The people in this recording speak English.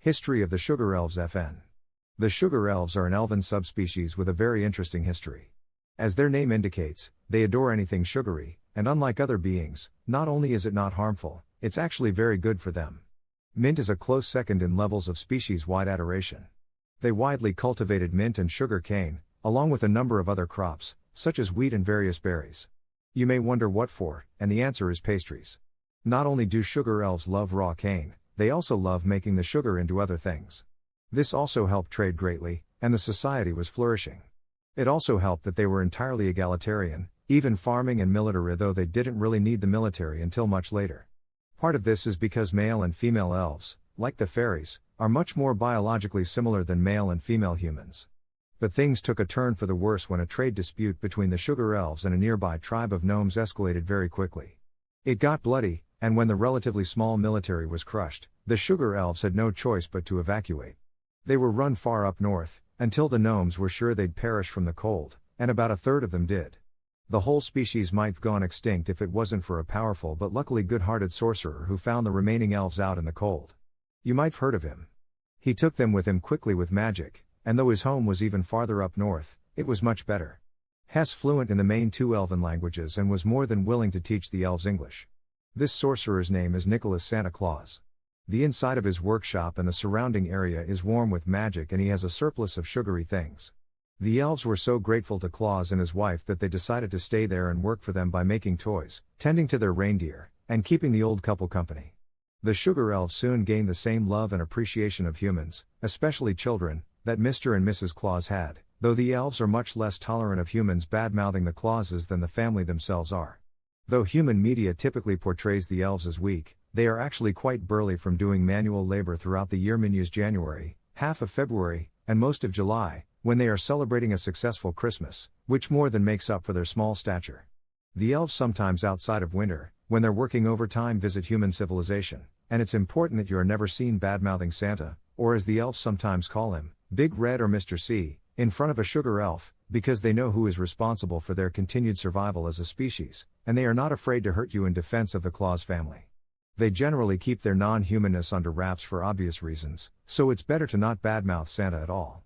History of the Sugar Elves FN. The Sugar Elves are an elven subspecies with a very interesting history. As their name indicates, they adore anything sugary, and unlike other beings, not only is it not harmful, it's actually very good for them. Mint is a close second in levels of species-wide adoration. They widely cultivated mint and sugar cane, along with a number of other crops, such as wheat and various berries. You may wonder what for, and the answer is pastries. Not only do sugar elves love raw cane, they also love making the sugar into other things. This also helped trade greatly, and the society was flourishing. It also helped that they were entirely egalitarian, even farming and military, though they didn't really need the military until much later. Part of this is because male and female elves, like the fairies, are much more biologically similar than male and female humans. But things took a turn for the worse when a trade dispute between the Sugar Elves and a nearby tribe of gnomes escalated very quickly. It got bloody, and when the relatively small military was crushed, the Sugar Elves had no choice but to evacuate. They were run far up north, until the gnomes were sure they'd perish from the cold, and about a third of them did. The whole species might have gone extinct if it wasn't for a powerful but luckily good-hearted sorcerer who found the remaining elves out in the cold. You might have heard of him. He took them with him quickly with magic, and though his home was even farther up north, it was much better. Hess fluent in the main two elven languages and was more than willing to teach the elves English. This sorcerer's name is Nicholas Santa Claus. The inside of his workshop and the surrounding area is warm with magic, and he has a surplus of sugary things. The elves were so grateful to Claus and his wife that they decided to stay there and work for them by making toys, tending to their reindeer, and keeping the old couple company. The Sugar Elves soon gained the same love and appreciation of humans, especially children, that Mr. and Mrs. Claus had, though the elves are much less tolerant of humans bad-mouthing the Clauses than the family themselves are. Though human media typically portrays the elves as weak, they are actually quite burly from doing manual labor throughout the year. Use January, half of February, and most of July, when they are celebrating a successful Christmas, which more than makes up for their small stature. The elves sometimes outside of winter, when they're working overtime, visit human civilization, and it's important that you are never seen bad-mouthing Santa, or as the elves sometimes call him, Big Red or Mr. C, in front of a sugar elf, because they know who is responsible for their continued survival as a species, and they are not afraid to hurt you in defense of the Claus family. They generally keep their non-humanness under wraps for obvious reasons, so it's better to not badmouth Santa at all.